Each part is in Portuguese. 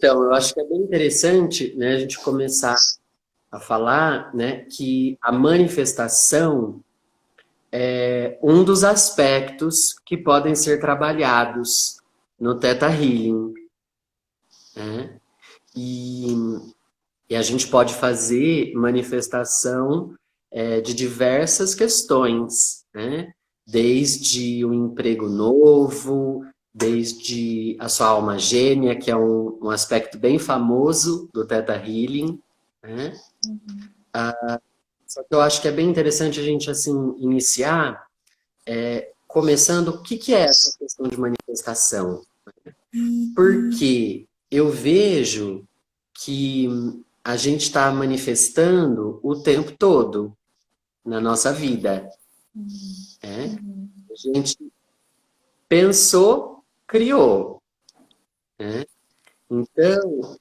Então, eu acho que é bem interessante, né, a gente começar a falar, né, que a manifestação é um dos aspectos que podem ser trabalhados no Theta Healing, né? E, e a gente pode fazer manifestação de diversas questões, né? Desde um emprego novo, desde a sua alma gêmea, que é um aspecto bem famoso do Theta Healing, né? Só que eu acho que é bem interessante a gente, assim, iniciar começando o que que é essa questão de manifestação. Porque eu vejo que a gente está manifestando o tempo todo na nossa vida, né? A gente pensou, criou, né? Então,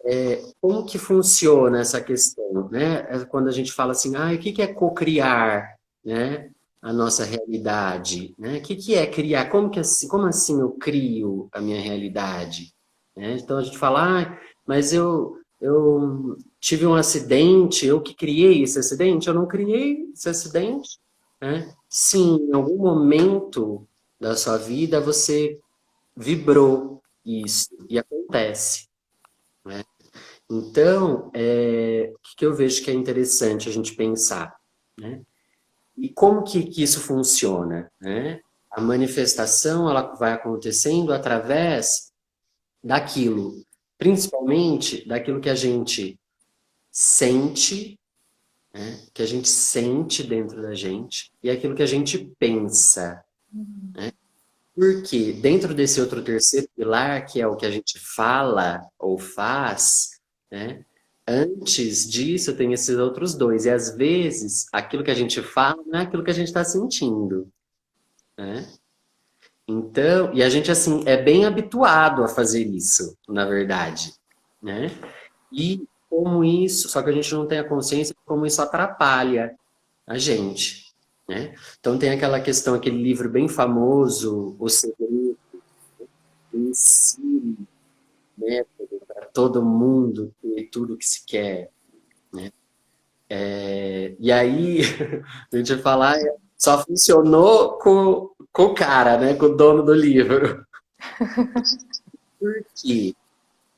como que funciona essa questão, né? Quando a gente fala assim, o que que é cocriar, né? A nossa realidade, né? O que que é criar? Como assim eu crio a minha realidade? Né? Então a gente fala, mas eu tive um acidente, eu que criei esse acidente? Eu não criei esse acidente, né? Sim, em algum momento da sua vida você vibrou isso e acontece. Então, o que que eu vejo que é interessante a gente pensar, né? E como que isso funciona, né? A manifestação, ela vai acontecendo através daquilo, principalmente daquilo que a gente sente, né? Que a gente sente dentro da gente, e aquilo que a gente pensa. Porque dentro desse outro terceiro pilar, que é o que a gente fala ou faz, né? Antes disso, tem esses outros dois. E às vezes, aquilo que a gente fala não é aquilo que a gente está sentindo, né? Então, e a gente, assim, é bem habituado a fazer isso, na verdade, né? E como isso, só que a gente não tem a consciência de como isso atrapalha a gente, né? Então tem aquela questão, aquele livro bem famoso, O Segredo, ensine método para todo mundo ter tudo que se quer, né? E aí, a gente vai falar, só funcionou com o cara, né? Com o dono do livro. Por quê?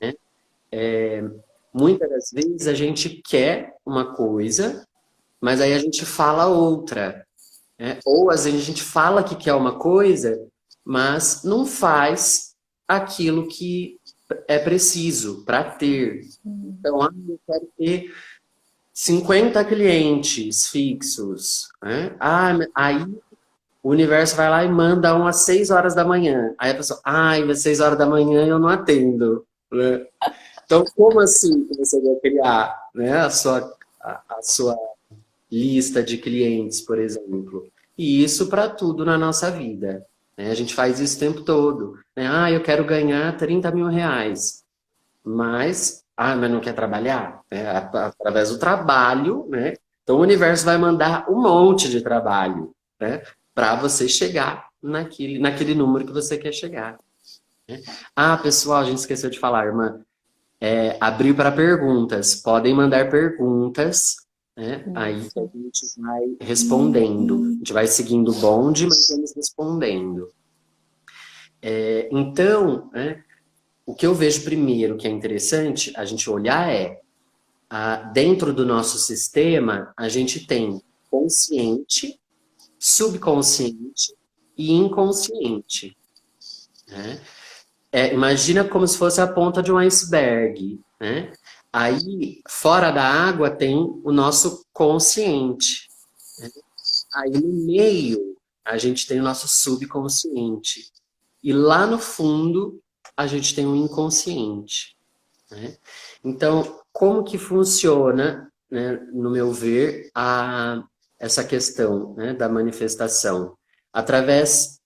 Né? Muitas das vezes a gente quer uma coisa, mas aí a gente fala outra, né? Ou às vezes a gente fala que quer uma coisa, mas não faz aquilo que é preciso para ter. Então, eu quero ter 50 clientes fixos, né? Aí o universo vai lá e manda um às 6 horas da manhã. Aí a pessoa, às 6 horas da manhã eu não atendo, né? Então, como assim que você vai criar, né, a sua lista de clientes, por exemplo? E isso para tudo na nossa vida, né? A gente faz isso o tempo todo, né? Eu quero ganhar 30 mil reais. Mas não quer trabalhar? Né? Através do trabalho, né? Então o universo vai mandar um monte de trabalho, né? Para você chegar naquele número que você quer chegar. Né? Pessoal, a gente esqueceu de falar, irmã. Abriu para perguntas. Podem mandar perguntas, né? Aí que a gente vai respondendo. A gente vai seguindo o bonde, mas vamos respondendo. Então, né? O que eu vejo primeiro que é interessante a gente olhar dentro do nosso sistema, a gente tem consciente, subconsciente e inconsciente, né? Imagina como se fosse a ponta de um iceberg, né? Aí, fora da água, tem o nosso consciente. Né? Aí, no meio, a gente tem o nosso subconsciente. E lá no fundo, a gente tem o inconsciente. Né? Então, como que funciona, né, no meu ver, essa questão, né, da manifestação? Através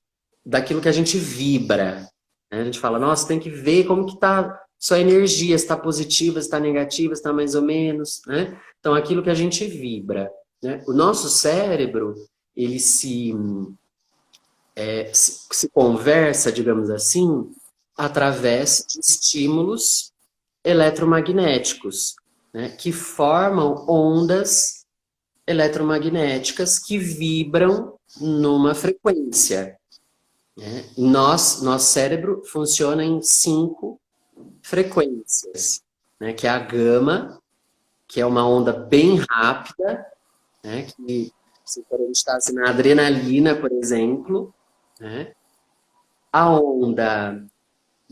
daquilo que a gente vibra. Né? A gente fala, nossa, tem que ver como que está sua energia, se está positiva, se está negativa, se está mais ou menos. Né? Então, aquilo que a gente vibra. Né? O nosso cérebro, ele se conversa, digamos assim, através de estímulos eletromagnéticos, né, que formam ondas eletromagnéticas que vibram numa frequência, né? Nosso cérebro funciona em 5 frequências, né, que é a gama, que é uma onda bem rápida, né, que se a gente está assim, na adrenalina, por exemplo, né? A onda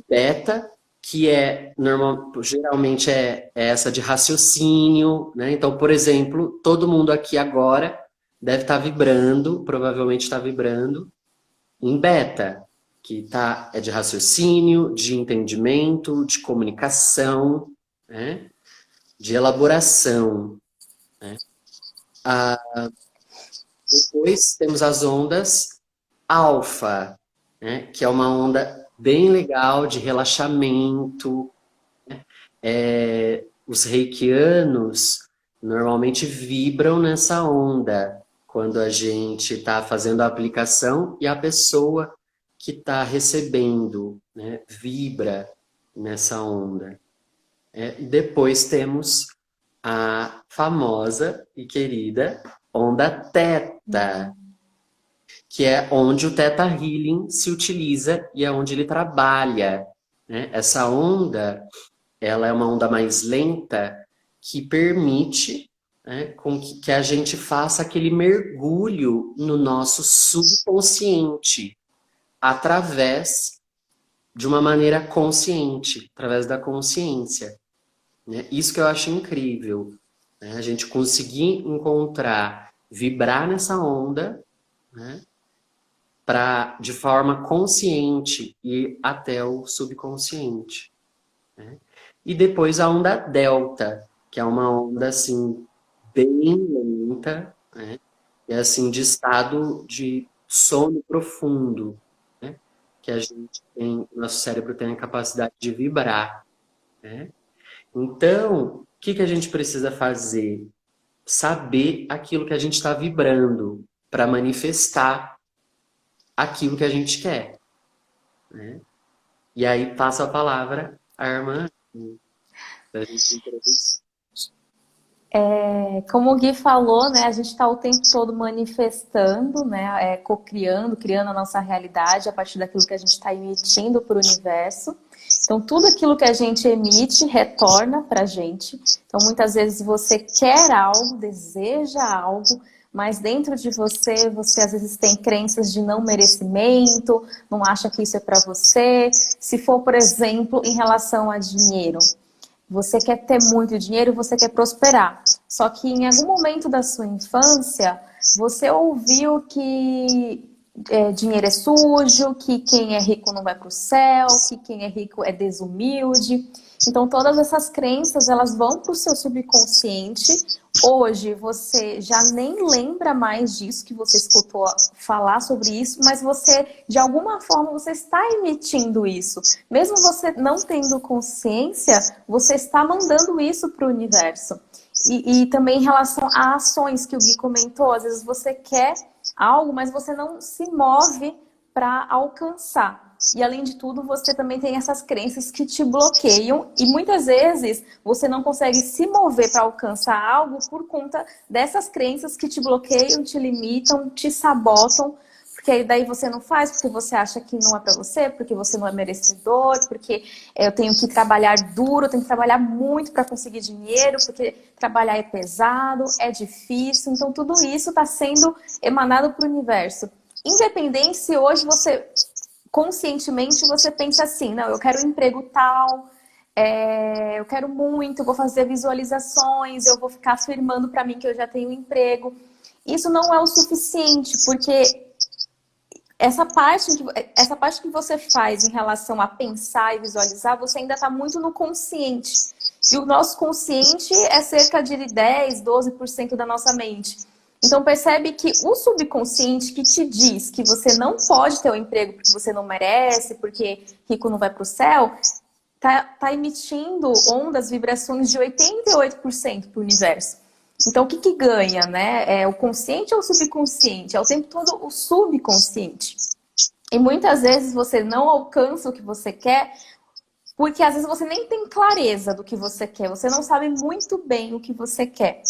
beta, que geralmente é essa de raciocínio, né? Então, por exemplo, todo mundo aqui agora deve estar vibrando, provavelmente está vibrando em beta, que é de raciocínio, de entendimento, de comunicação, né? De elaboração, né? Depois temos as ondas alfa, né? Que é uma onda bem legal de relaxamento. Os reikianos normalmente vibram nessa onda quando a gente está fazendo a aplicação e a pessoa que está recebendo, né, vibra nessa onda. E depois temos a famosa e querida onda teta, que é onde o Theta Healing se utiliza e é onde ele trabalha, né? Essa onda, ela é uma onda mais lenta que permite, né, com que a gente faça aquele mergulho no nosso subconsciente através de uma maneira consciente, através da consciência, né? Isso que eu acho incrível, né? A gente conseguir encontrar, vibrar nessa onda, né, de forma consciente e até o subconsciente, né? E depois a onda delta, que é uma onda assim bem lenta, né? E assim de estado de sono profundo, né? Que a gente tem, nosso cérebro tem a capacidade de vibrar, né? Então, o que a gente precisa fazer? Saber aquilo que a gente está vibrando para manifestar aquilo que a gente quer, né? E aí passa a palavra à irmã da gente introduzir. Como o Gui falou, né, a gente está o tempo todo manifestando, né, co-criando, criando a nossa realidade a partir daquilo que a gente está emitindo para o universo. Então, tudo aquilo que a gente emite retorna para a gente. Então, muitas vezes você quer algo, deseja algo, mas dentro de você, você às vezes tem crenças de não merecimento, não acha que isso é para você. Se for, por exemplo, em relação a dinheiro. Você quer ter muito dinheiro, você quer prosperar. Só que em algum momento da sua infância, você ouviu que dinheiro é sujo, que quem é rico não vai para o céu, que quem é rico é desumilde. Então todas essas crenças, elas vão para o seu subconsciente. Hoje você já nem lembra mais disso que você escutou falar sobre isso, mas você, de alguma forma, você está emitindo isso. Mesmo você não tendo consciência, você está mandando isso para o universo. E também em relação a ações que o Gui comentou, às vezes você quer algo, mas você não se move para alcançar. E além de tudo, você também tem essas crenças que te bloqueiam e muitas vezes você não consegue se mover para alcançar algo por conta dessas crenças que te bloqueiam, te limitam, te sabotam, porque daí você não faz porque você acha que não é para você, porque você não é merecedor, porque eu tenho que trabalhar duro, eu tenho que trabalhar muito para conseguir dinheiro, porque trabalhar é pesado, é difícil. Então tudo isso está sendo emanado para o universo. Independente se hoje você, conscientemente, você pensa assim, não, eu quero um emprego tal, eu quero muito, eu vou fazer visualizações, eu vou ficar afirmando para mim que eu já tenho um emprego. Isso não é o suficiente, porque essa parte que você faz em relação a pensar e visualizar, você ainda está muito no consciente. E o nosso consciente é cerca de 10, 12% da nossa mente. Então percebe que o subconsciente que te diz que você não pode ter um emprego porque você não merece, porque rico não vai para o céu, tá emitindo ondas, vibrações de 88% para o universo. Então o que ganha, né? É o consciente ou o subconsciente? É o tempo todo o subconsciente. E muitas vezes você não alcança o que você quer Porque às vezes você nem tem clareza do que você quer, você não sabe muito bem o que você quer.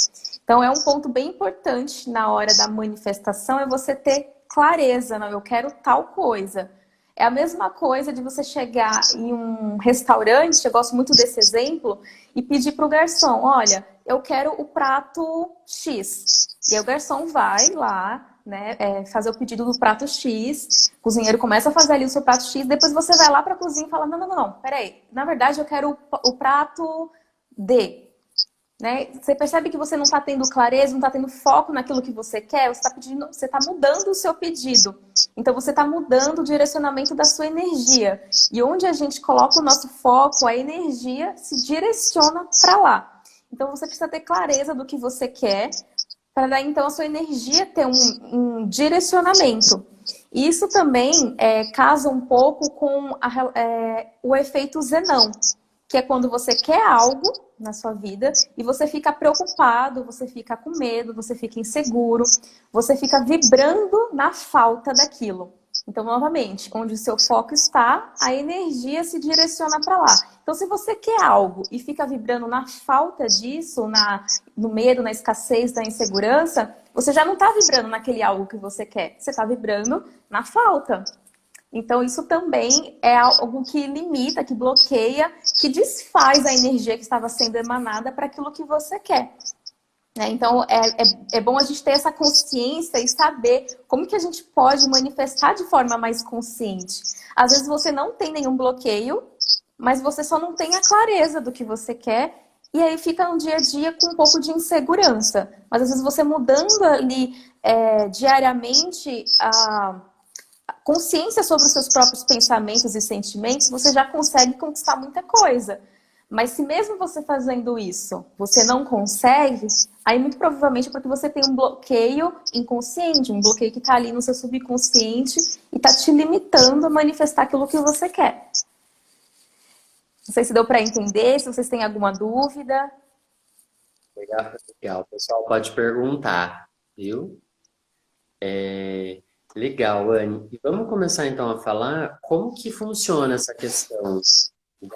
Então é um ponto bem importante na hora da manifestação, é você ter clareza, não, eu quero tal coisa. É a mesma coisa de você chegar em um restaurante, eu gosto muito desse exemplo, e pedir para o garçom, olha, eu quero o prato X. E aí o garçom vai lá, né, fazer o pedido do prato X, o cozinheiro começa a fazer ali o seu prato X, depois você vai lá para a cozinha e fala, não, não, não, não, peraí, na verdade eu quero o prato D. Né? Você percebe que você não está tendo clareza, não está tendo foco naquilo que você quer, você está pedindo, você está mudando o seu pedido. Então você está mudando o direcionamento da sua energia. E onde a gente coloca o nosso foco, a energia se direciona para lá. Então você precisa ter clareza do que você quer, para daí então a sua energia ter um direcionamento. E isso também casa um pouco com o efeito Zenão, que é quando você quer algo na sua vida e você fica preocupado, você fica com medo, você fica inseguro, você fica vibrando na falta daquilo. Então, novamente, onde o seu foco está, a energia se direciona para lá. Então, se você quer algo e fica vibrando na falta disso, no medo, na escassez, na insegurança, você já não está vibrando naquele algo que você quer. Você está vibrando na falta. Então, isso também é algo que limita, que bloqueia, que desfaz a energia que estava sendo emanada para aquilo que você quer. Então, é bom a gente ter essa consciência e saber como que a gente pode manifestar de forma mais consciente. Às vezes você não tem nenhum bloqueio, mas você só não tem a clareza do que você quer e aí fica no dia a dia com um pouco de insegurança. Mas às vezes você mudando ali diariamente a consciência sobre os seus próprios pensamentos e sentimentos, você já consegue conquistar muita coisa. Mas se mesmo você fazendo isso, você não consegue, aí muito provavelmente é porque você tem um bloqueio inconsciente, um bloqueio que está ali no seu subconsciente e está te limitando a manifestar aquilo que você quer. Não sei se deu para entender, se vocês têm alguma dúvida. Legal, legal. O pessoal pode perguntar, viu? Legal, Anne. E vamos começar então a falar como que funciona essa questão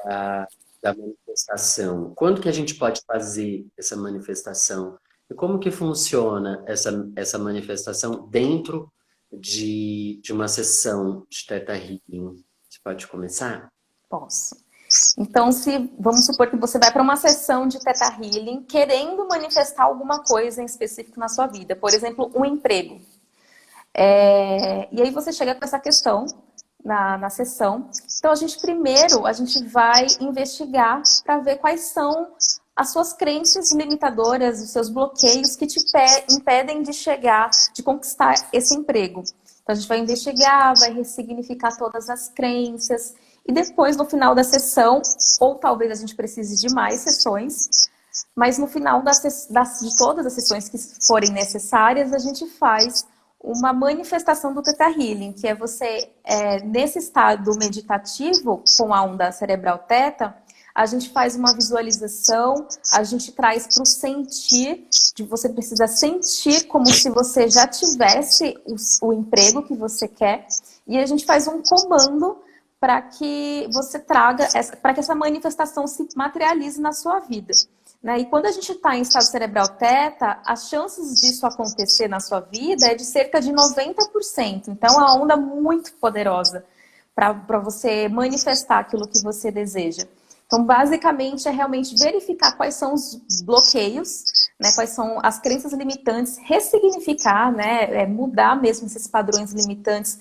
da, da manifestação. Quando que a gente pode fazer essa manifestação? E como que funciona essa manifestação dentro de uma sessão de Theta Healing? Você pode começar? Posso. Então, vamos supor que você vai para uma sessão de Theta Healing querendo manifestar alguma coisa em específico na sua vida. Por exemplo, um emprego. E aí você chega com essa questão na sessão. Então, primeiro, a gente vai investigar para ver quais são as suas crenças limitadoras, os seus bloqueios que te impedem de chegar, de conquistar esse emprego. Então, a gente vai investigar, vai ressignificar todas as crenças. E depois, no final da sessão, ou talvez a gente precise de mais sessões, mas no final de todas as sessões que forem necessárias, a gente faz uma manifestação do Theta Healing, que é você, nesse estado meditativo, com a onda cerebral Theta, a gente faz uma visualização, a gente traz para o sentir, você precisa sentir como se você já tivesse o emprego que você quer, e a gente faz um comando para que você traga, para que essa manifestação se materialize na sua vida. Né? E quando a gente está em estado cerebral Theta, as chances disso acontecer na sua vida é de cerca de 90%. Então, é uma onda muito poderosa para você manifestar aquilo que você deseja. Então, basicamente, é realmente verificar quais são os bloqueios, né? Quais são as crenças limitantes, ressignificar, né? Mudar mesmo esses padrões limitantes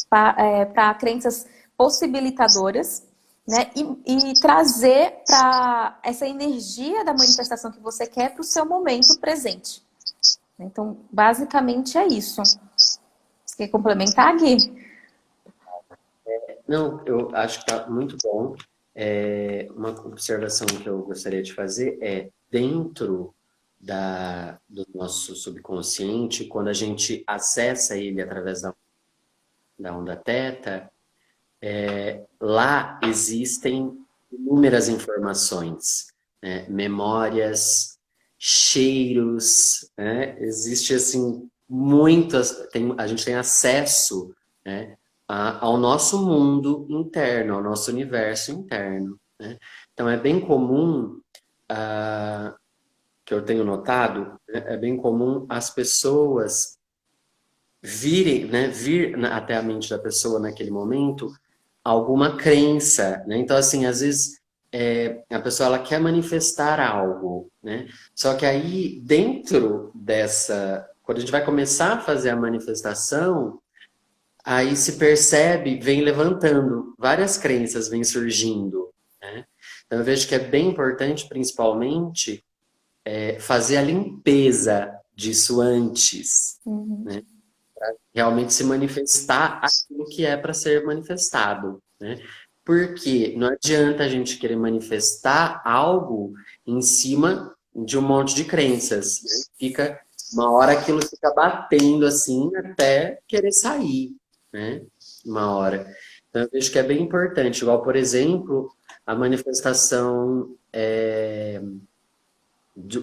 para crenças possibilitadoras, né? E trazer para essa energia da manifestação que você quer para o seu momento presente. Então, basicamente é isso. Você quer complementar, Gui? Não, eu acho que está muito bom. Uma observação que eu gostaria de fazer é dentro do nosso subconsciente, quando a gente acessa ele através da onda Theta, lá existem inúmeras informações, né? Memórias, cheiros, né? Existe assim muitas, a gente tem acesso, né, ao nosso mundo interno, ao nosso universo interno. né? Então é bem comum, ah, que eu tenho notado, né, é bem comum as pessoas virem, né, até a mente da pessoa naquele momento alguma crença, né? Então, assim, às vezes a pessoa ela quer manifestar algo, né? Só que aí, dentro dessa, quando a gente vai começar a fazer a manifestação, aí se percebe, vem levantando, várias crenças vêm surgindo, né? Então, eu vejo que é bem importante, principalmente, fazer a limpeza disso antes, Uhum. né? Realmente se manifestar aquilo que é para ser manifestado, né? Porque não adianta a gente querer manifestar algo em cima de um monte de crenças, né? Fica uma hora aquilo fica batendo assim até querer sair, né? Uma hora. Então eu vejo que é bem importante, igual por exemplo a manifestação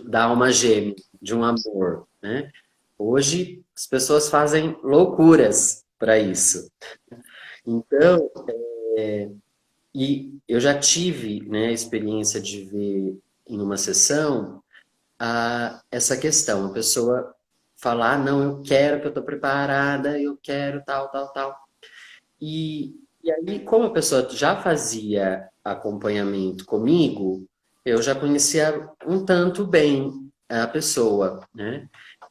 da alma gêmea, de um amor, né? Hoje as pessoas fazem loucuras para isso. Então, e eu já tive, né, a experiência de ver em uma sessão essa questão, a pessoa falar, ah, não, eu quero que eu estou preparada, eu quero tal, tal, tal. E aí, como a pessoa já fazia acompanhamento comigo, eu já conhecia um tanto bem a pessoa, né?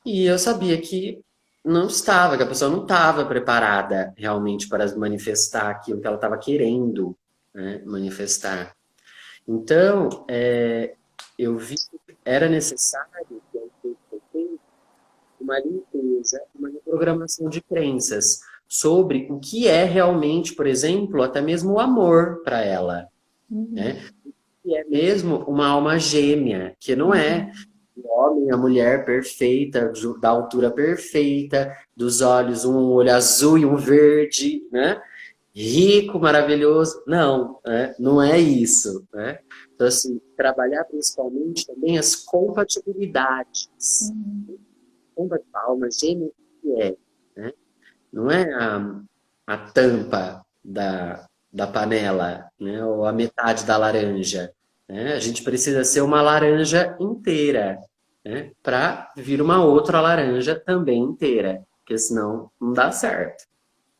E eu sabia que não estava, que a pessoa não estava preparada realmente para manifestar aquilo que ela estava querendo, né, manifestar. Então, eu vi que era necessário que eu fizesse uma limpeza, uma reprogramação de crenças sobre o que é realmente, por exemplo, até mesmo o amor para ela, Uhum. né? E é mesmo uma alma gêmea, que não é Uhum. o homem, a mulher perfeita, da altura perfeita, dos olhos, um olho azul e um verde, né? Rico, maravilhoso. Não, né? Não é isso, né? Então, assim, trabalhar principalmente também as compatibilidades. Uhum. A alma gêmea que é, né? Não é a tampa da panela, né? Ou a metade da laranja, né? A gente precisa ser uma laranja inteira, né? Para vir uma outra laranja também inteira, porque senão não dá certo,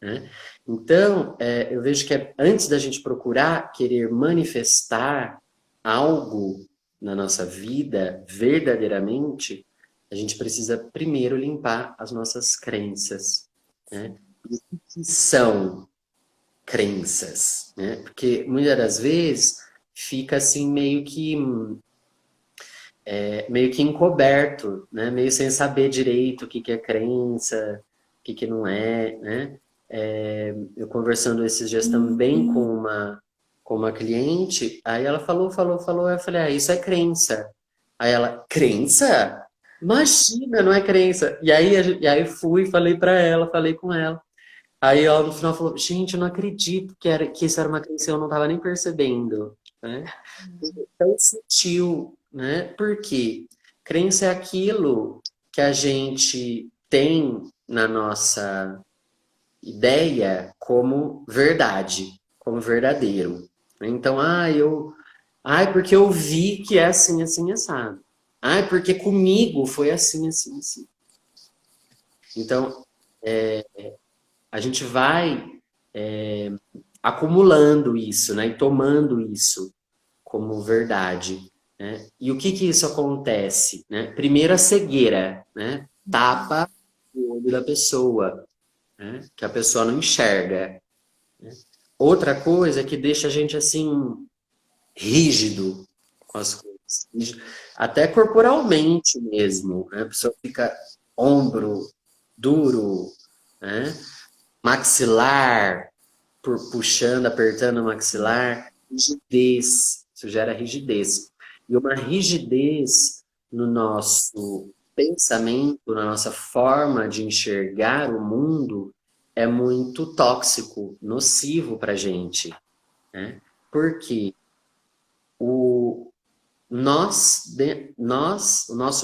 né? Então, eu vejo que antes da gente procurar querer manifestar algo na nossa vida verdadeiramente, a gente precisa primeiro limpar as nossas crenças, né? E o que são crenças, né? Porque muitas das vezes fica assim meio que encoberto, né? Meio sem saber direito o que que é crença, o que que não é, né? Eu conversando esses dias também com uma cliente, aí ela falou, eu falei, isso é crença. Aí ela, crença? Imagina, não é crença. E aí fui, falei com ela. Aí ela no final falou, gente, eu não acredito que isso era uma crença, eu não estava nem percebendo, né? Tão sutil, né? Porque crença é aquilo que a gente tem na nossa ideia como verdade, como verdadeiro. Então, porque eu vi que é assim, assim, assado. Porque comigo foi assim, assim, assim. Então, a gente vai acumulando isso, né? E tomando isso como verdade, né? E o que que isso acontece, né? Primeiro a cegueira, né? Tapa o olho da pessoa, né? Que a pessoa não enxerga. Outra coisa é que deixa a gente assim rígido com as coisas, até corporalmente mesmo, né? A pessoa fica ombro duro, né? Maxilar, puxando, apertando o maxilar, rigidez, isso gera rigidez. E uma rigidez no nosso pensamento, na nossa forma de enxergar o mundo, é muito tóxico, nocivo para a gente, né? Porque o, o nosso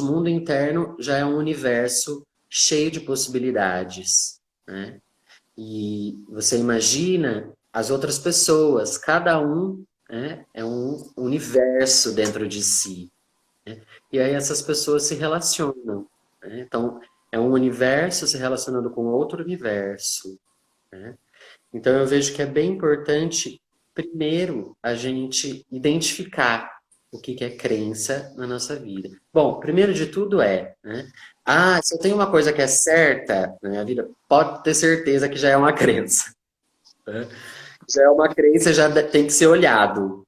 mundo interno já é um universo cheio de possibilidades, né? E você imagina as outras pessoas, cada um, né? É um universo dentro de si, né? E aí essas pessoas se relacionam, né? Então, é um universo se relacionando com outro universo, né? Então, eu vejo que é bem importante, primeiro, a gente identificar o que que é crença na nossa vida. Bom, primeiro de tudo né? Ah, se eu tenho uma coisa que é certa na minha vida, pode ter certeza que já é uma crença, né? Já é uma crença, tem que ser olhado,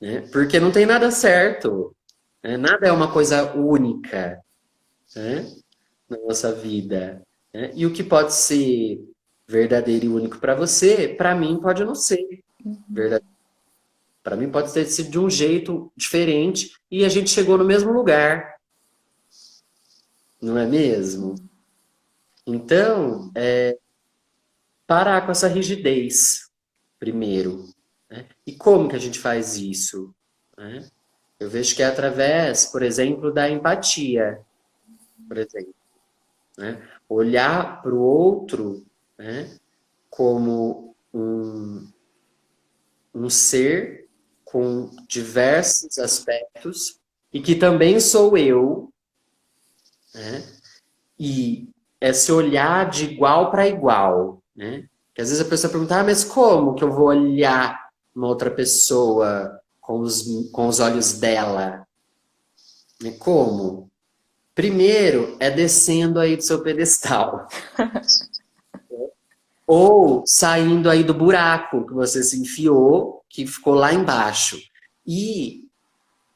né? Porque não tem nada certo, né? Nada é uma coisa única, né? Na nossa vida, né? E o que pode ser verdadeiro e único para você, para mim pode não ser verdadeiro. Para mim pode ter sido de um jeito diferente e a gente chegou no mesmo lugar, não é mesmo? Então, parar com essa rigidez, primeiro, né? E como que a gente faz isso, né? Eu vejo que é através, por exemplo, da empatia, por exemplo, né? Olhar para o outro, né, como um ser com diversos aspectos e que também sou eu, né? E esse olhar de igual para igual, né? Que às vezes a pessoa pergunta, ah, mas como que eu vou olhar uma outra pessoa com os olhos dela? Né? Como? Primeiro é descendo aí do seu pedestal. Ou saindo aí do buraco que você se enfiou, que ficou lá embaixo. E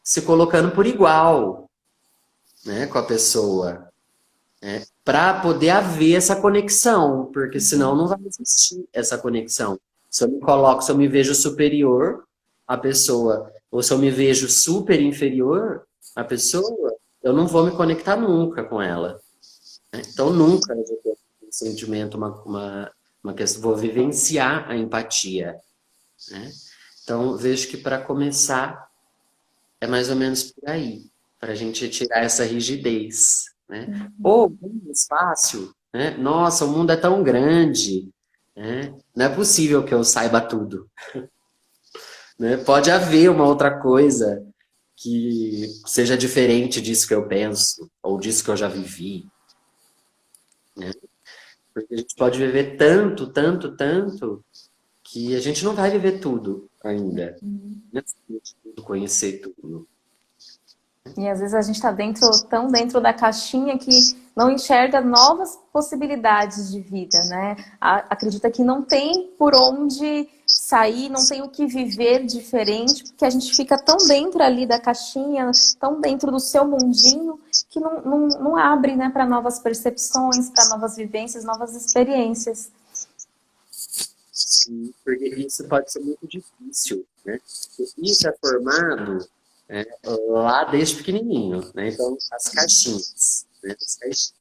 se colocando por igual, né, com a pessoa, né, para poder haver essa conexão, porque senão não vai existir essa conexão. Se eu me coloco, se eu me vejo superior à pessoa, ou se eu me vejo super inferior à pessoa, eu não vou me conectar nunca com ela, né? Então nunca eu vou ter um sentimento, uma questão, vou vivenciar a empatia, né? Então vejo que para começar é mais ou menos por aí, para a gente tirar essa rigidez, né? Ou bem mais fácil, né? Nossa, o mundo é tão grande, né? Não é possível que eu saiba tudo, né? Pode haver uma outra coisa que seja diferente disso que eu penso, ou disso que eu já vivi, né? Porque a gente pode viver tanto, tanto, tanto, que a gente não vai viver tudo ainda, né? Conhecer tudo. E às vezes a gente está tão dentro da caixinha que não enxerga novas possibilidades de vida, né? Acredita que não tem por onde sair, não tem o que viver diferente, porque a gente fica tão dentro ali da caixinha, tão dentro do seu mundinho, que não abre, né, para novas percepções, para novas vivências, novas experiências. Sim, porque isso pode ser muito difícil, né? Isso é formado, né, lá desde pequenininho, né? Então, as caixinhas, né? As caixinhas.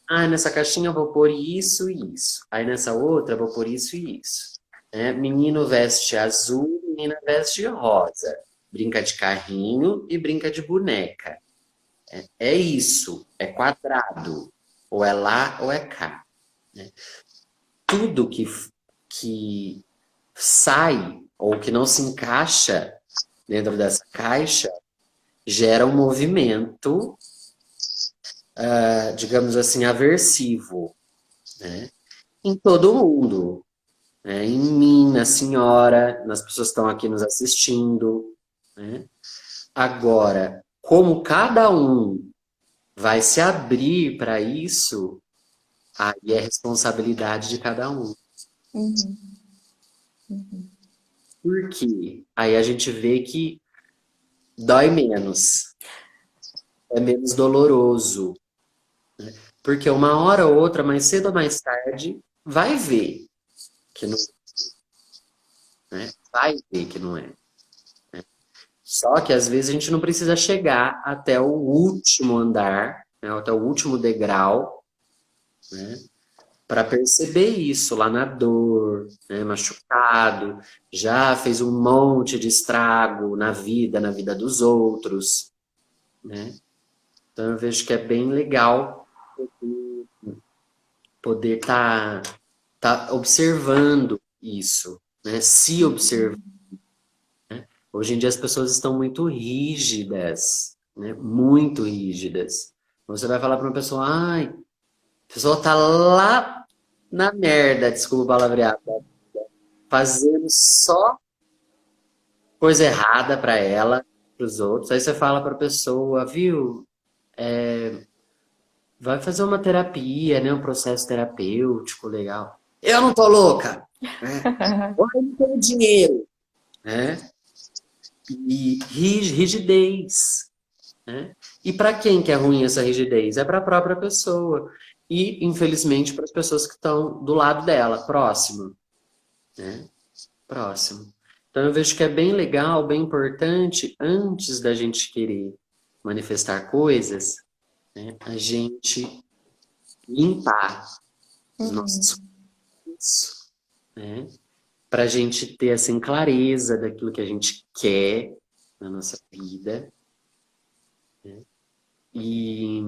Ah, nessa caixinha eu vou pôr isso e isso. Aí nessa outra eu vou pôr isso e isso. Né? Menino veste azul, menina veste rosa. Brinca de carrinho e brinca de boneca. É isso, é quadrado. Ou é lá ou é cá, né? Tudo que sai ou que não se encaixa dentro dessa caixa gera um movimento, digamos assim, aversivo, né? Em todo mundo, né? Em mim, na senhora, nas pessoas que estão aqui nos assistindo, né? Agora, como cada um vai se abrir para isso, aí é responsabilidade de cada um. Uhum. Por quê? Aí a gente vê que dói menos, é menos doloroso. Porque uma hora ou outra, mais cedo ou mais tarde, vai ver que não, né? Vai ver que não é. Só que às vezes a gente não precisa chegar até o último andar, né? Até o último degrau, né? Para perceber isso lá na dor, né? Machucado, já fez um monte de estrago na vida dos outros, né? Então eu vejo que é bem legal poder tá observando isso, né? Se observar, né? Hoje em dia as pessoas estão muito rígidas, né? Muito rígidas. Você vai falar para uma pessoa, ai, a pessoa tá lá na merda, desculpa o palavreado, fazendo só coisa errada para ela, para os outros. Aí você fala para a pessoa, viu? Vai fazer uma terapia, né? Um processo terapêutico legal. Eu não tô louca, né? Eu não tenho dinheiro, né? E rigidez, né? E para quem que é ruim essa rigidez? É para a própria pessoa. E, infelizmente, para as pessoas que estão do lado dela, próximo, né? Próximo. Então, eu vejo que é bem legal, bem importante, antes da gente querer manifestar coisas, né? A gente limpar os nossos cursos, né? Para a gente ter assim clareza daquilo que a gente quer na nossa vida, né? E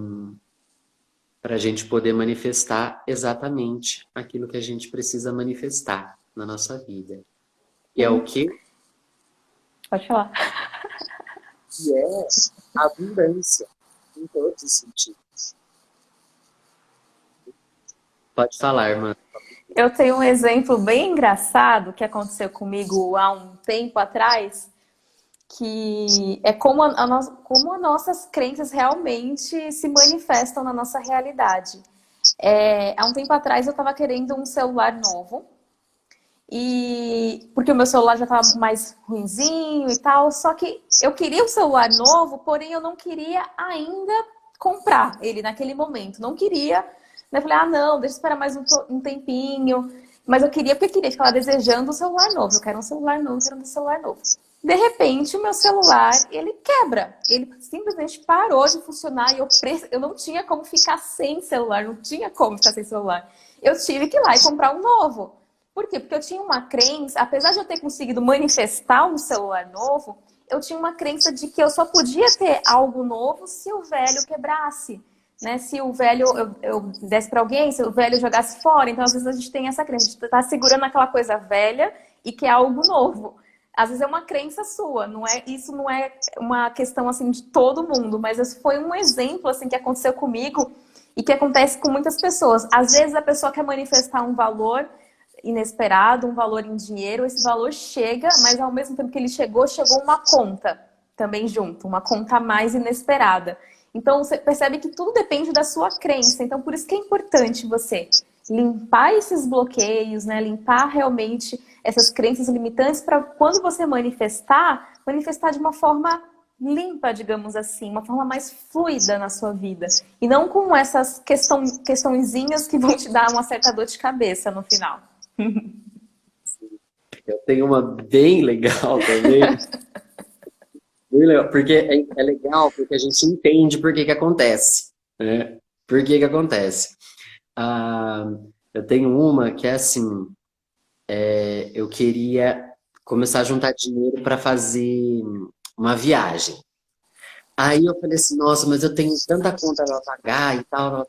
para a gente poder manifestar exatamente aquilo que a gente precisa manifestar na nossa vida. E é o quê? Pode falar. Que é a abundância em todos os sentidos. Pode falar, irmã. Eu tenho um exemplo bem engraçado que aconteceu comigo há um tempo atrás, que é como as nossas crenças realmente se manifestam na nossa realidade. Há um tempo atrás eu estava querendo um celular novo, porque o meu celular já estava mais ruinzinho e tal, só que eu queria um celular novo, porém eu não queria ainda comprar ele naquele momento, não queria. Daí eu falei, não, deixa eu esperar mais um tempinho. Mas eu queria, porque eu queria, ficava desejando um celular novo. Eu quero um celular novo, eu quero um celular novo. De repente, o meu celular, ele quebra. Ele simplesmente parou de funcionar e eu não tinha como ficar sem celular, não tinha como ficar sem celular. Eu tive que ir lá e comprar um novo. Por quê? Porque eu tinha uma crença, apesar de eu ter conseguido manifestar um celular novo, eu tinha uma crença de que eu só podia ter algo novo se o velho quebrasse. Né? Se o velho eu desse para alguém, se o velho jogasse fora. Então, às vezes, a gente tem essa crença. A gente está segurando aquela coisa velha e que é algo novo. Às vezes é uma crença sua, isso não é uma questão assim de todo mundo, mas esse foi um exemplo assim que aconteceu comigo e que acontece com muitas pessoas. Às vezes a pessoa quer manifestar um valor inesperado, um valor em dinheiro, esse valor chega, mas ao mesmo tempo que ele chegou uma conta também junto, uma conta mais inesperada. Então, você percebe que tudo depende da sua crença. Então, por isso que é importante você limpar esses bloqueios, né? Limpar realmente essas crenças limitantes para quando você manifestar de uma forma limpa, digamos assim, uma forma mais fluida na sua vida. E não com essas questõezinhas que vão te dar uma certa dor de cabeça no final. Eu tenho uma bem legal também. Porque é legal, porque a gente entende por que acontece, né? Por que acontece. Eu tenho uma que é assim, eu queria começar a juntar dinheiro para fazer uma viagem. Aí eu falei assim, nossa, mas eu tenho tanta conta para pagar e tal.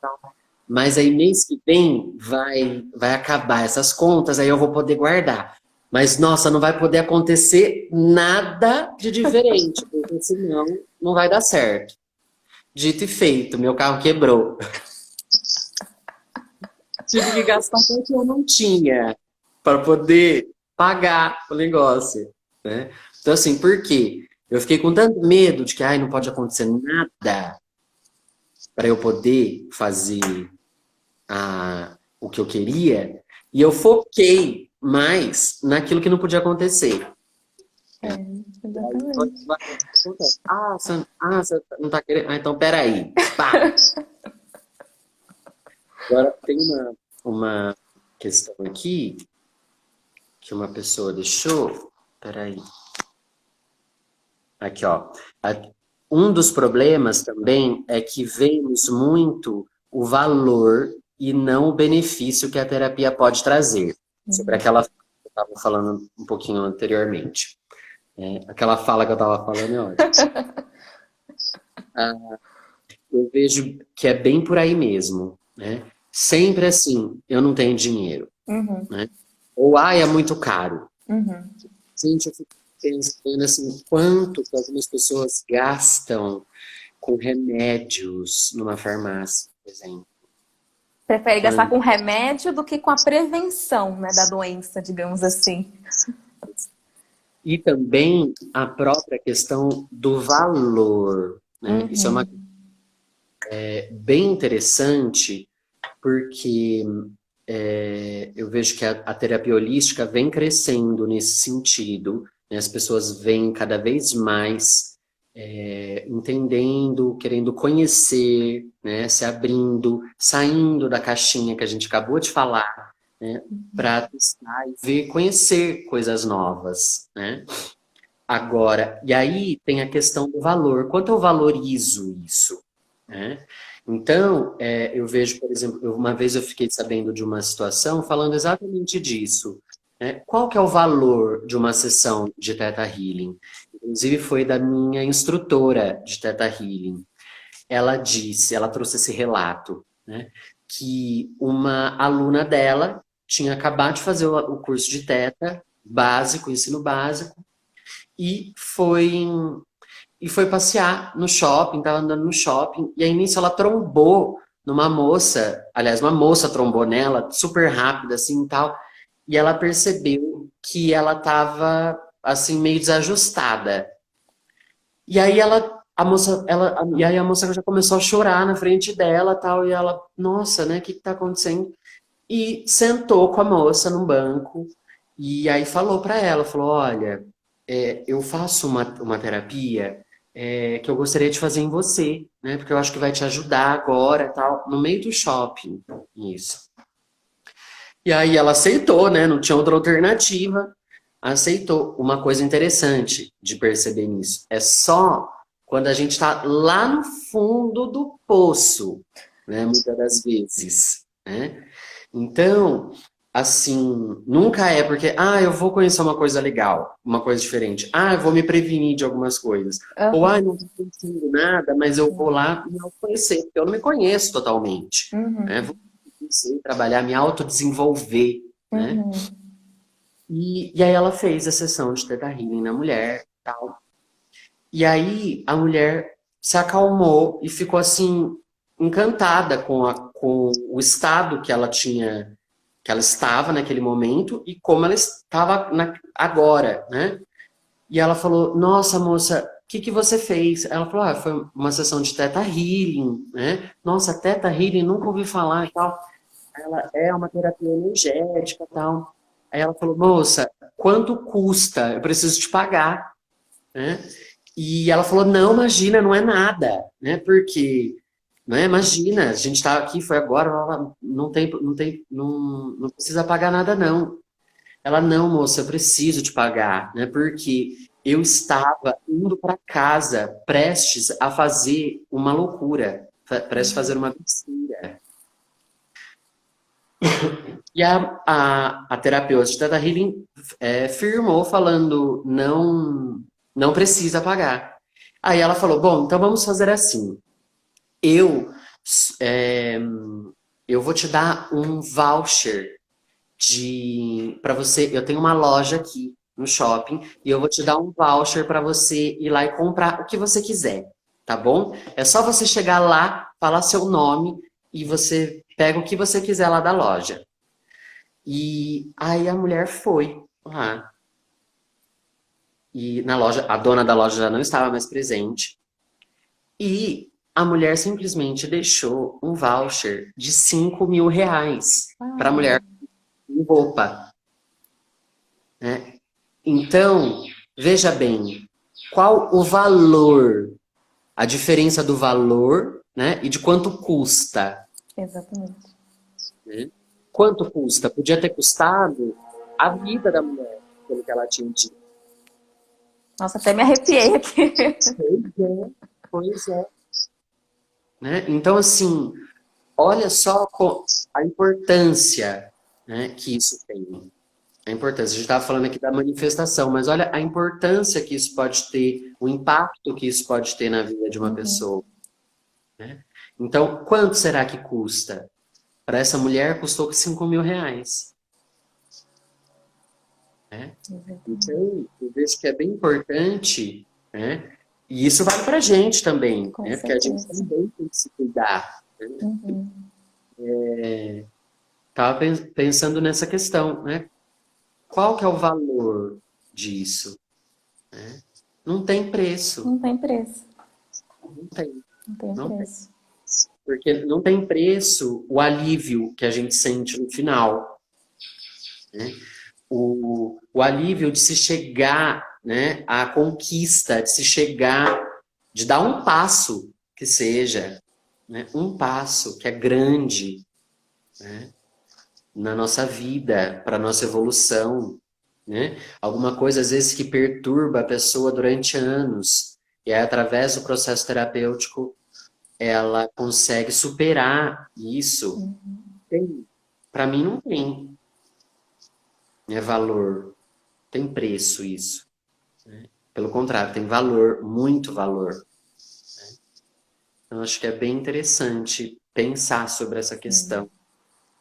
Mas aí mês que vem vai acabar essas contas, aí eu vou poder guardar. Mas, nossa, não vai poder acontecer nada de diferente, porque senão não vai dar certo. Dito e feito, meu carro quebrou. Tive que gastar o que eu não tinha para poder pagar o negócio, né? Então, assim, por quê? Eu fiquei com tanto medo de que não pode acontecer nada para eu poder fazer o que eu queria, e eu foquei mais naquilo que não podia acontecer. Exatamente. Você não tá querendo. Então peraí. Pá. Agora tem uma questão aqui que uma pessoa deixou. Peraí. Aqui, ó. Um dos problemas também é que vemos muito o valor e não o benefício que a terapia pode trazer. Sobre aquela que eu estava falando um pouquinho anteriormente. Aquela fala que eu estava falando é ótima. Eu vejo que é bem por aí mesmo, né? Sempre assim, eu não tenho dinheiro, né? Ou, é muito caro. Gente, pensando assim, quanto que algumas pessoas gastam com remédios numa farmácia, por exemplo. Prefere gastar Quando... com remédio do que com a prevenção, né, da doença, digamos assim. E também a própria questão do valor, né? Isso é uma Uhum. bem interessante, porque eu vejo que a terapia holística vem crescendo nesse sentido, né? As pessoas vêm cada vez mais entendendo, querendo conhecer, né? Se abrindo, saindo da caixinha que a gente acabou de falar, né? Para testar e ver, conhecer coisas novas, né? Agora, e aí tem a questão do valor. Quanto eu valorizo isso, né? Então, eu vejo, por exemplo, uma vez eu fiquei sabendo de uma situação falando exatamente disso, né? Qual que é o valor de uma sessão de Theta Healing? Inclusive foi da minha instrutora de Theta Healing. Ela disse, ela trouxe esse relato, né? Que uma aluna dela tinha acabado de fazer o curso de Theta básico, ensino básico, e foi passear no shopping, tava andando no shopping, e aí nisso ela trombou numa moça, aliás, uma moça trombou nela, super rápida assim e tal, e ela percebeu que ela tava assim meio desajustada. E aí e aí a moça já começou a chorar na frente dela, tal, e ela, nossa, né, o que que tá acontecendo? E sentou com a moça num banco e aí falou para ela, falou, olha, eu faço uma terapia que eu gostaria de fazer em você, né? Porque eu acho que vai te ajudar agora, tal, no meio do shopping, isso. E aí ela aceitou, né? Não tinha outra alternativa, aceitou. Uma coisa interessante de perceber nisso é só quando a gente está lá no fundo do poço, né? Muitas das vezes, né? Então, assim, nunca é porque, eu vou conhecer uma coisa legal, uma coisa diferente. Eu vou me prevenir de algumas coisas. Ou, Uhum. não estou sentindo nada, mas eu vou lá me conhecer, porque eu não me conheço totalmente. Né? Uhum. Vou conhecer, trabalhar, me autodesenvolver, né? Uhum. E aí ela fez a sessão de Theta Healing na mulher, tal. E aí a mulher se acalmou e ficou assim encantada com o estado que ela tinha, que ela estava naquele momento e como ela estava agora, né? E ela falou: Nossa, moça, o que que você fez? Ela falou: foi uma sessão de Theta Healing, né? Nossa, Theta Healing, nunca ouvi falar e tal. Ela é uma terapia energética e tal. Aí ela falou: Moça, quanto custa? Eu preciso te pagar, né? E ela falou, não, imagina, não é nada, né? Porque, não é, imagina, a gente tá aqui, foi agora, não precisa pagar nada, não. Ela, não, moça, eu preciso te pagar, né? Porque eu estava indo para casa, prestes a fazer uma loucura, prestes a fazer uma besteira. E a terapeuta de Theta Healing firmou falando, não precisa pagar. Aí ela falou, bom, então vamos fazer assim. Eu, é, eu vou te dar um voucher para você. Eu tenho uma loja aqui no shopping e eu vou te dar um voucher para você ir lá e comprar o que você quiser, tá bom? É só você chegar lá, falar seu nome e você pega o que você quiser lá da loja. E aí a mulher foi lá. E na loja, a dona da loja já não estava mais presente. E a mulher simplesmente deixou um voucher de R$ 5.000 para a Ah, mulher em roupa, né? Então, veja bem, qual o valor, a diferença do valor, né, e de quanto custa, exatamente. né? Quanto custa? Podia ter custado a vida da mulher, pelo que ela tinha dito. Nossa, até me arrepiei aqui. Pois é. Né? Então, assim, olha só a importância, né, que isso tem. A importância. A gente estava falando aqui da manifestação, mas olha a importância que isso pode ter, o impacto que isso pode ter na vida de uma Uhum. pessoa. Né? Então, quanto será que custa? Para essa mulher, custou R$ 5.000. né? Exatamente. Então, eu vejo que é bem importante, né? E isso vale para a gente também, Com né? Porque a gente certeza. também tem que se cuidar, né? Uhum. Estava pensando nessa questão, né? Qual que é o valor disso? Não tem preço, Não tem preço. não tem, Não tem não tem. preço. Porque não tem preço o alívio que a gente sente no final, né? O alívio de se chegar, né, à conquista, de se chegar, de dar um passo que seja, né, um passo que é grande, né, na nossa vida, para a nossa evolução, né? Alguma coisa, às vezes, que perturba a pessoa durante anos. E aí, através do processo terapêutico, ela consegue superar isso. Tem. Para mim, não tem, né, valor. Tem preço isso. Pelo contrário, tem valor, muito valor. Então, acho que é bem interessante pensar sobre essa questão.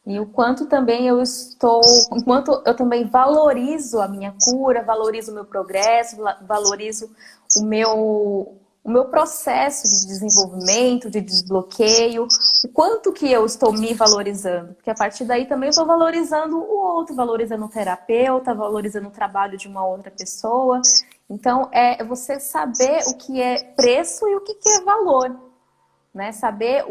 E o quanto também eu estou, enquanto eu também valorizo a minha cura, valorizo o meu progresso, valorizo o meu processo de desenvolvimento, de desbloqueio, o quanto que eu estou me valorizando. Porque a partir daí também eu estou valorizando o outro, valorizando o terapeuta, valorizando o trabalho de uma outra pessoa. Então, é você saber o que é preço e o que é valor, né? Saber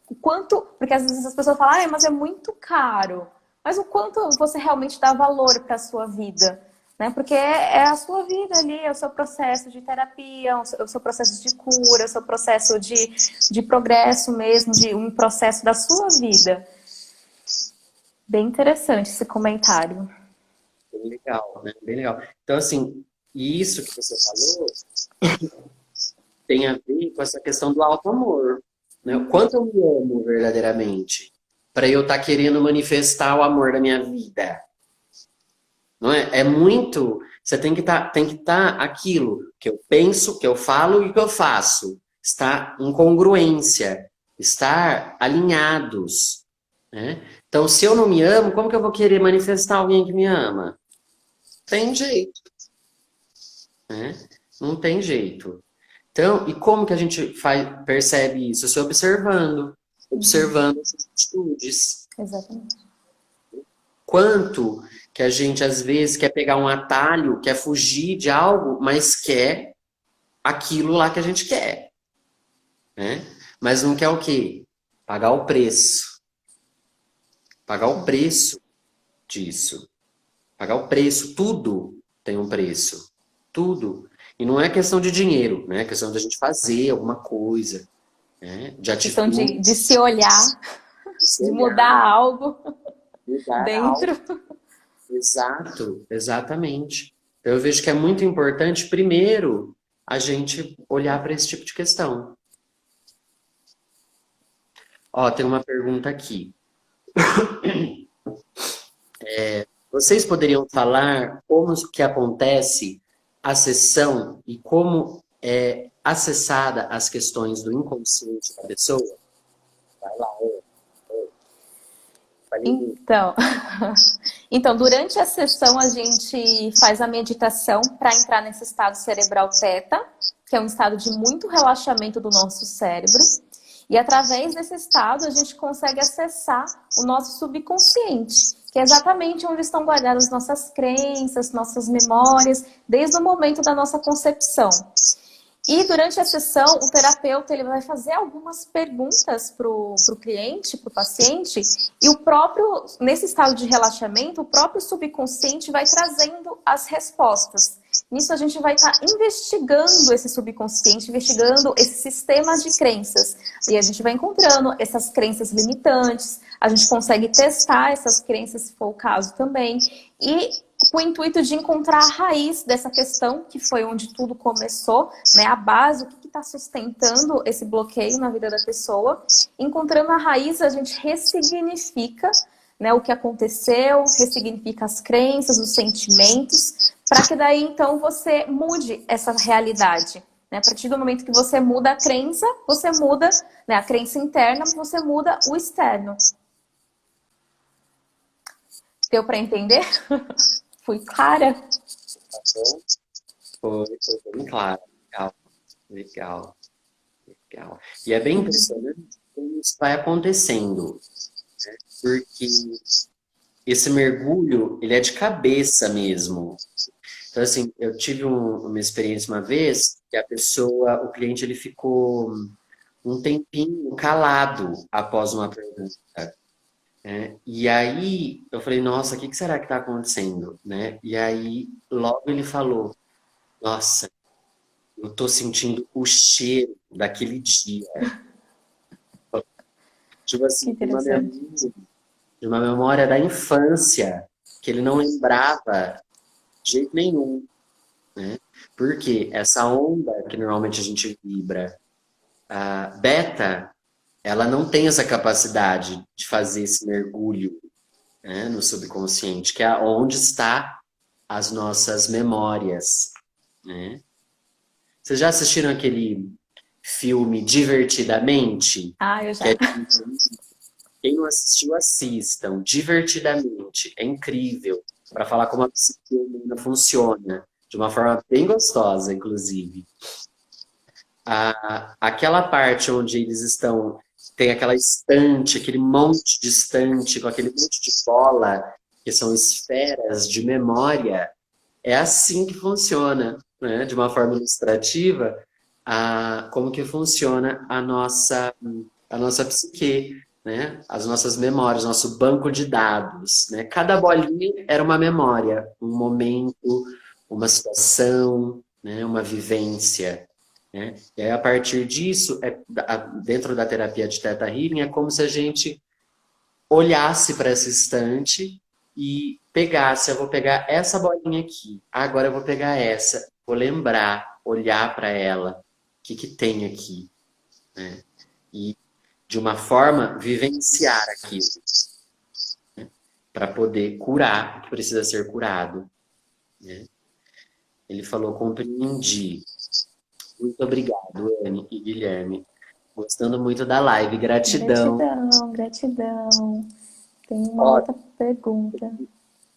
o quanto, porque às vezes as pessoas falam, ah, mas é muito caro. Mas o quanto você realmente dá valor para a sua vida, né? Porque é a sua vida ali, é o seu processo de terapia, é o seu processo de cura, é o seu processo de progresso mesmo, de um processo da sua vida. Bem interessante esse comentário. Bem legal, né? Bem legal. Então, assim, isso que você falou tem a ver com essa questão do auto-amor, né? O quanto eu me amo verdadeiramente para eu estar querendo manifestar o amor da minha vida, não é? É muito. Você tem que estar aquilo que eu penso, que eu falo e que eu faço, estar em congruência, estar alinhados, né? Então, se eu não me amo, como que eu vou querer manifestar alguém que me ama? Tem jeito, né? Não tem jeito. Então, e como que a gente percebe isso? Se observando, observando as atitudes. Exatamente. Quanto que a gente, às vezes, quer pegar um atalho, quer fugir de algo, mas quer aquilo lá que a gente quer, né? Mas não quer o quê? Pagar o preço. Pagar o preço disso. Pagar o preço. Tudo tem um preço. Tudo. E não é questão de dinheiro, né? É questão da gente fazer alguma coisa, né? De Questão de atitudes, se olhar, de se de mudar olhar, algo mudar algo. dentro. Exato, exatamente. Eu vejo que é muito importante, primeiro, a gente olhar para esse tipo de questão. Ó, tem uma pergunta aqui. Vocês poderiam falar como que acontece a sessão e como é acessada as questões do inconsciente da pessoa? Vai lá, falei. Então, então, durante a sessão a gente faz a meditação para entrar nesse estado cerebral teta, que é um estado de muito relaxamento do nosso cérebro. E através desse estado a gente consegue acessar o nosso subconsciente, que é exatamente onde estão guardadas nossas crenças, nossas memórias, desde o momento da nossa concepção. E durante a sessão, o terapeuta ele vai fazer algumas perguntas para o cliente, para o paciente, e o próprio, nesse estado de relaxamento, o próprio subconsciente vai trazendo as respostas. Nisso a gente vai estar investigando esse subconsciente, investigando esse sistema de crenças. E a gente vai encontrando essas crenças limitantes, a gente consegue testar essas crenças, se for o caso também, e com o intuito de encontrar a raiz dessa questão, que foi onde tudo começou, né? A base, o que está sustentando esse bloqueio na vida da pessoa. Encontrando a raiz, a gente ressignifica, né, o que aconteceu, ressignifica as crenças, os sentimentos, para que daí então você mude essa realidade. Né? A partir do momento que você muda a crença, você muda, né, a crença interna, você muda o externo. Deu para entender? Fui clara? Tá bom? Foi bem claro. Legal, legal, legal. E é bem impressionante como isso vai acontecendo, porque esse mergulho, ele é de cabeça mesmo. Então, assim, eu tive uma experiência uma vez que a pessoa, o cliente, ele ficou um tempinho calado após uma pergunta, né? E aí eu falei, nossa, o que que será que está acontecendo, né? E aí logo ele falou, nossa, eu tô sentindo o cheiro daquele dia. Tipo Que assim, interessante. de uma memória da infância que ele não lembrava de jeito nenhum, né? Porque essa onda que normalmente a gente vibra, a beta, ela não tem essa capacidade de fazer esse mergulho, né, no subconsciente, que é onde está as nossas memórias, né? Vocês já assistiram aquele filme Divertidamente? Ah, eu Que já. é, quem não assistiu, assistam. Divertidamente. É incrível. Para falar como a psique humana funciona. De uma forma bem gostosa, inclusive. Aquela parte onde eles estão, tem aquela estante, aquele monte de estante, com aquele monte de bola, que são esferas de memória, é assim que funciona, né? De uma forma ilustrativa, como que funciona a nossa psique, né? As nossas memórias, nosso banco de dados, né? Cada bolinha era uma memória, um momento, uma situação, né? Uma vivência, né? E aí, a partir disso, dentro da terapia de Theta Healing, é como se a gente olhasse para essa estante e pegasse, eu vou pegar essa bolinha aqui, agora eu vou pegar essa, vou lembrar, olhar para ela, o que que tem aqui, né? E de uma forma vivenciar aquilo, para poder curar o que precisa ser curado, né? Ele falou, compreendi. Muito obrigado, Anne e Guilherme. Gostando muito da live, gratidão. Gratidão, gratidão. Tem uma Ó, outra pergunta.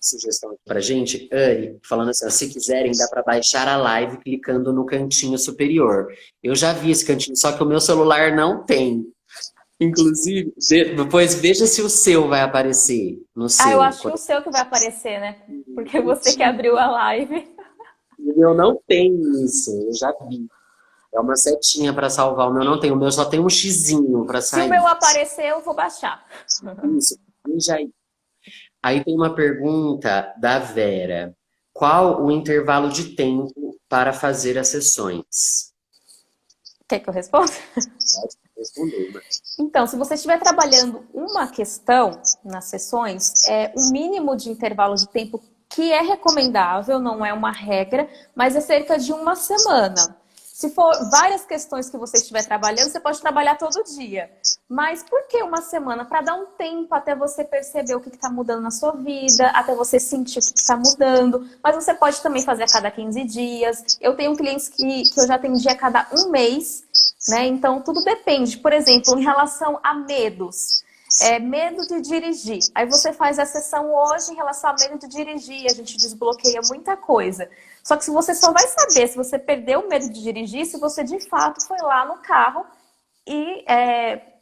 sugestão aqui pra gente, Anne, falando assim, ó, se quiserem, dá para baixar a live clicando no cantinho superior. Eu já vi esse cantinho, só que o meu celular não tem. Inclusive, depois veja se o seu vai aparecer no Ah, eu seu. acho que o seu que vai aparecer, né? Porque você que abriu a live. O meu não tem isso, eu já vi. É uma setinha para salvar, o meu não tem, o meu só tem um xizinho para Se o sair. meu aparecer, eu vou baixar. Isso, veja aí. Aí tem uma pergunta da Vera. Qual o intervalo de tempo para fazer as sessões? Quer que eu responda? Pode responder, mas... Então, se você estiver trabalhando uma questão nas sessões, é o mínimo de intervalo de tempo que é recomendável, não é uma regra, mas é cerca de uma semana. Se for várias questões que você estiver trabalhando, você pode trabalhar todo dia. Mas por que uma semana? Para dar um tempo até você perceber o que está mudando na sua vida, até você sentir o que está mudando. Mas você pode também fazer a cada 15 dias. Eu tenho clientes que eu já atendi a cada um mês, né? Então, tudo depende. Por exemplo, em relação a medos. Medo de dirigir. Aí você faz a sessão hoje em relação a medo de dirigir. A gente desbloqueia muita coisa. Só que se você só vai saber se você perdeu o medo de dirigir, se você de fato foi lá no carro e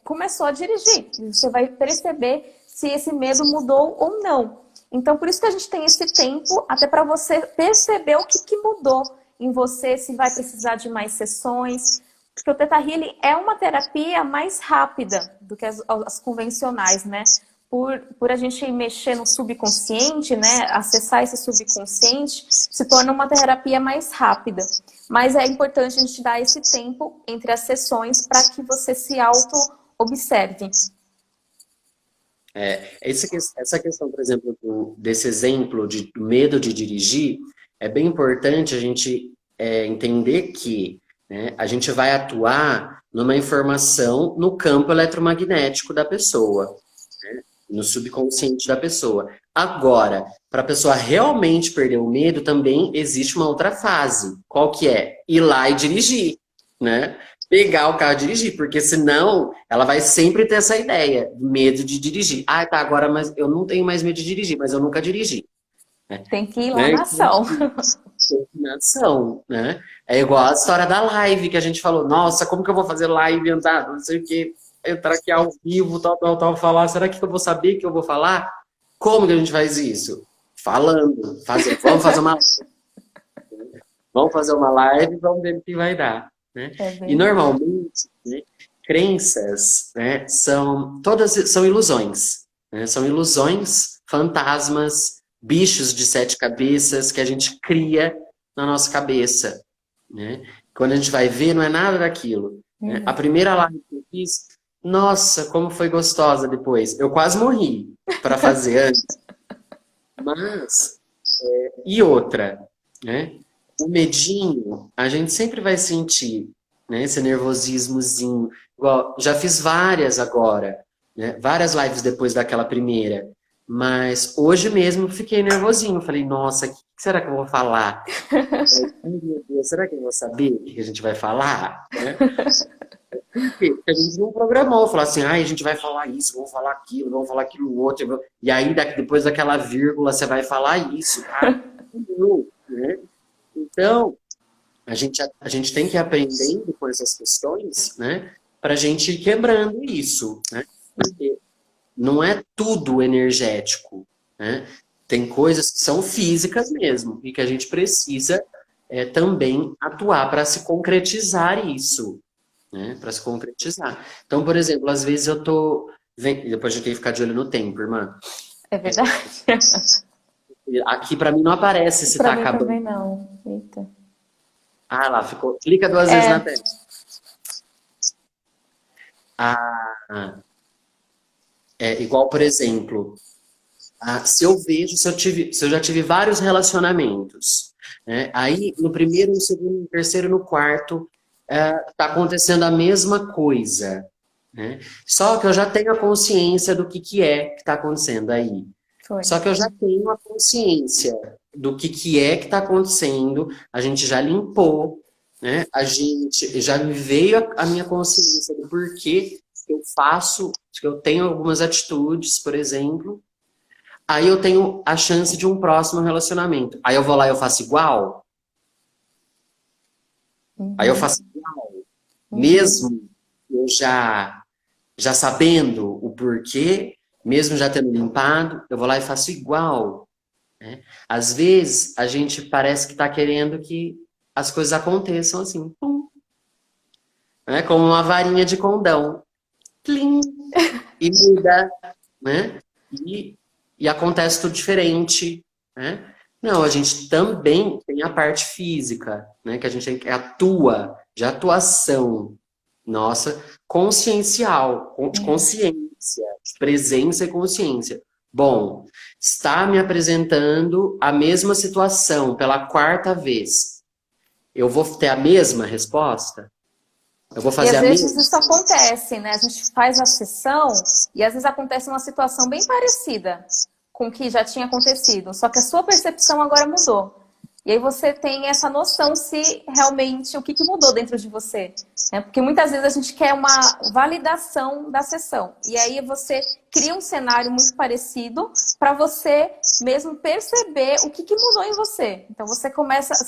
começou a dirigir. E você vai perceber se esse medo mudou ou não. Então, por isso que a gente tem esse tempo, até para você perceber o que mudou em você, se vai precisar de mais sessões. Porque o Theta Healing é uma terapia mais rápida do que as convencionais, né? Por a gente mexer no subconsciente, né? Acessar esse subconsciente, se torna uma terapia mais rápida. Mas é importante a gente dar esse tempo entre as sessões para que você se auto-observe. Essa questão, por exemplo, desse exemplo de medo de dirigir, é bem importante a gente entender que, né, a gente vai atuar numa informação no campo eletromagnético da pessoa, né, no subconsciente da pessoa. Agora, para a pessoa realmente perder o medo, também existe uma outra fase. Qual que é? Ir lá e dirigir, né? Pegar o carro e dirigir, porque senão ela vai sempre ter essa ideia, medo de dirigir. Ah, tá, agora mas eu não tenho mais medo de dirigir, mas eu nunca dirigi. Tem que ir lá né? na ação. Determinação, né? É igual a história da live que a gente falou, nossa, como que eu vou fazer live, entrar, não sei o que, entrar aqui ao vivo, tal, falar, será que eu vou saber que eu vou falar? Como que a gente faz isso? Falando, vamos fazer uma live, vamos ver o que vai dar, né? É E verdade. normalmente, né, crenças, né, todas são ilusões, né? São ilusões, fantasmas, bichos de sete cabeças que a gente cria na nossa cabeça, né? Quando a gente vai ver, não é nada daquilo, né? A Uhum. primeira live que eu fiz, nossa, como foi gostosa depois. Eu quase morri para fazer antes, mas e outra, né? O medinho, a gente sempre vai sentir, né? Esse nervosismozinho. Igual, já fiz várias agora, né? Várias lives depois daquela primeira. Mas hoje mesmo fiquei nervosinho. Falei, nossa, o que será que eu vou falar? Ai, meu Deus, será que eu vou saber o que a gente vai falar? Né? Por quê? Porque a gente não programou. Falar assim, ai, a gente vai falar isso, vamos falar aquilo outro. E aí, depois daquela vírgula, você vai falar isso. Ah, não, né? Então, a gente tem que ir aprendendo com essas questões, né? Para a gente ir quebrando isso, né? Porque não é tudo energético, né? Tem coisas que são físicas mesmo e que a gente precisa também atuar para se concretizar isso, né? Para se concretizar. Então, por exemplo, às vezes eu tô... Depois a gente tem que ficar de olho no tempo, irmã. É verdade. Aqui para mim não aparece se Pra tá mim acabando. também não. Eita. Ah, lá, ficou. Clica duas vezes na É, tela. Ah, é igual, por exemplo, se eu vejo, se eu já tive vários relacionamentos, né? Aí no primeiro, no segundo, no terceiro, no quarto, tá acontecendo a mesma coisa, né? Só que eu já tenho a consciência do que é que está acontecendo aí. foi. Só que eu já tenho a consciência do que é que está acontecendo, a gente já limpou, né? A gente já me veio a minha consciência do porquê que eu faço, que eu tenho algumas atitudes, por exemplo. Aí eu tenho a chance de um próximo relacionamento. Aí eu vou lá e eu faço igual. Aí eu Uhum, faço igual, uhum. mesmo eu já sabendo o porquê, mesmo já tendo limpado, eu vou lá e faço igual, né? Às vezes a gente parece que está querendo que as coisas aconteçam assim, pum, né? Como uma varinha de condão, plim, e muda, né? E, e acontece tudo diferente, né? Não, a gente também tem a parte física, né? Que a gente atua, de atuação nossa, consciencial, de consciência, de presença e consciência. Bom, está me apresentando a mesma situação pela quarta vez. Eu vou ter a mesma resposta? Eu vou E fazer às a vezes mesma? isso acontece, né? A gente faz a sessão e às vezes acontece uma situação bem parecida com o que já tinha acontecido, só que a sua percepção agora mudou. E aí você tem essa noção se realmente o que mudou dentro de você. Né? Porque muitas vezes a gente quer uma validação da sessão. E aí você cria um cenário muito parecido para você mesmo perceber o que mudou em você. Então você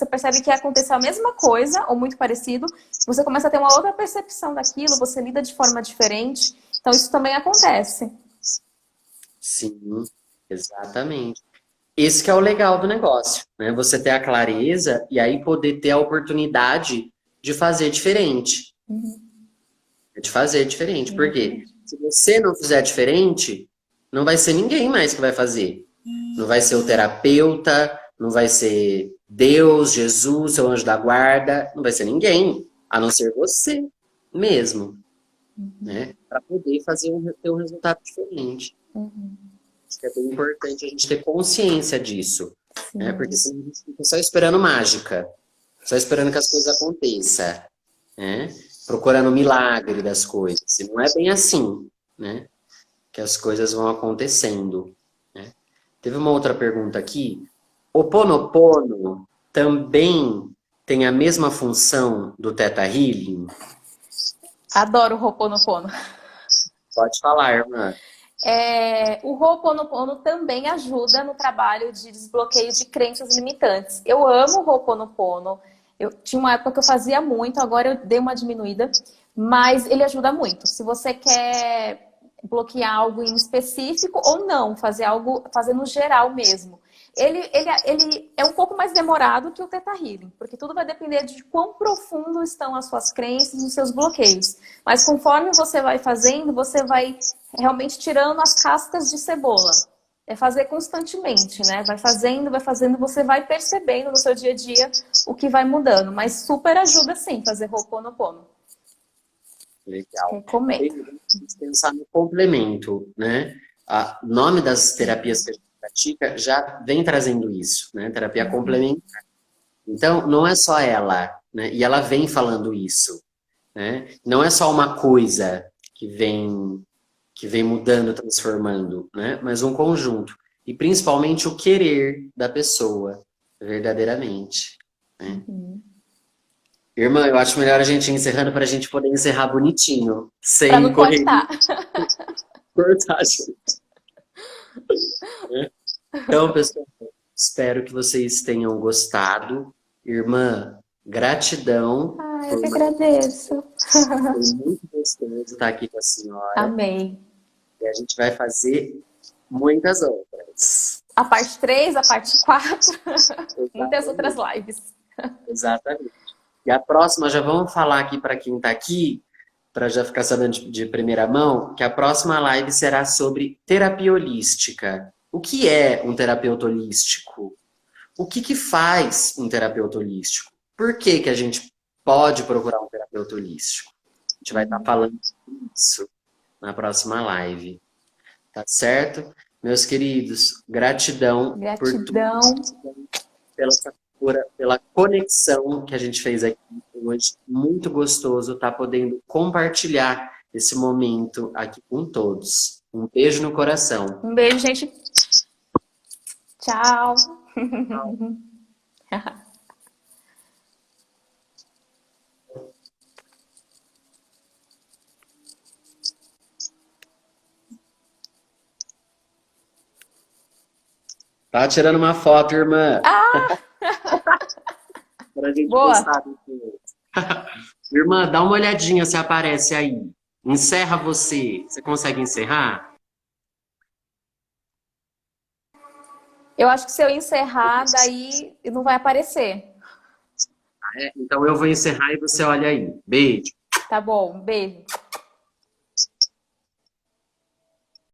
percebe que aconteceu a mesma coisa, ou muito parecido, você começa a ter uma outra percepção daquilo, você lida de forma diferente. Então isso também acontece. Sim, exatamente. Esse que é o legal do negócio, né? Você ter a clareza e aí poder ter a oportunidade de fazer diferente. De fazer diferente. Por quê? Exatamente. Se você não fizer diferente, não vai ser ninguém mais que vai fazer. Não vai ser o terapeuta, não vai ser Deus, Jesus, seu anjo da guarda, não vai ser ninguém, a não ser você mesmo, né? Para poder ter um resultado diferente. Uhum. Acho que é bem importante a gente ter consciência disso, né? Porque Sim. senão a gente fica só esperando mágica, só esperando que as coisas aconteçam, né? Procurando o milagre das coisas. E não é bem assim, né? Que as coisas vão acontecendo, né? Teve uma outra pergunta aqui. O Ponopono também tem a mesma função do Theta Healing? Adoro o Ho'oponopono. Pode falar, irmã. O Ho'oponopono também ajuda no trabalho de desbloqueio de crenças limitantes. Eu amo o Ho'oponopono. Eu tinha uma época que eu fazia muito, agora eu dei uma diminuída, mas ele ajuda muito. Se você quer bloquear algo em específico ou não, fazer no geral mesmo. Ele é um pouco mais demorado que o Theta Healing, porque tudo vai depender de quão profundo estão as suas crenças e os seus bloqueios. Mas conforme você vai fazendo, você vai realmente tirando as cascas de cebola. É fazer constantemente, né? Vai fazendo, você vai percebendo no seu dia a dia o que vai mudando. Mas super ajuda sim fazer Ho'oponopono. Legal. Recomendo. Vamos pensar no complemento, né? O nome das terapias que a gente pratica já vem trazendo isso, né? Terapia complementar. Então, não é só ela, né? E ela vem falando isso, né? Não é só uma coisa que vem mudando, transformando, né? Mas um conjunto. E principalmente o querer da pessoa, verdadeiramente, né? Irmã, eu acho melhor a gente ir encerrando para a gente poder encerrar bonitinho, Para sem não cortar. cortar, gente. Então, pessoal, espero que vocês tenham gostado. Irmã, gratidão. Eu que agradeço. Foi muito gostoso estar aqui com a senhora. Amei. E a gente vai fazer muitas outras. A parte 3, a parte 4, muitas outras lives. Exatamente. E a próxima, já vamos falar aqui para quem está aqui, para já ficar sabendo de primeira mão, que a próxima live será sobre terapia holística. O que é um terapeuta holístico? O que faz um terapeuta holístico? Por que a gente pode procurar um terapeuta holístico? A gente vai estar falando sobre isso na próxima live. Tá certo? Meus queridos, gratidão. Por tudo, pela conexão que a gente fez aqui hoje. Muito gostoso estar podendo compartilhar esse momento aqui com todos. Um beijo no coração. Um beijo, gente. Tchau. Tá tirando uma foto, irmã. Pra gente postar depois. Irmã, dá uma olhadinha se aparece aí. Encerra você. Você consegue encerrar? Eu acho que se eu encerrar, daí não vai aparecer. Então eu vou encerrar e você olha aí. Beijo. Tá bom, um beijo.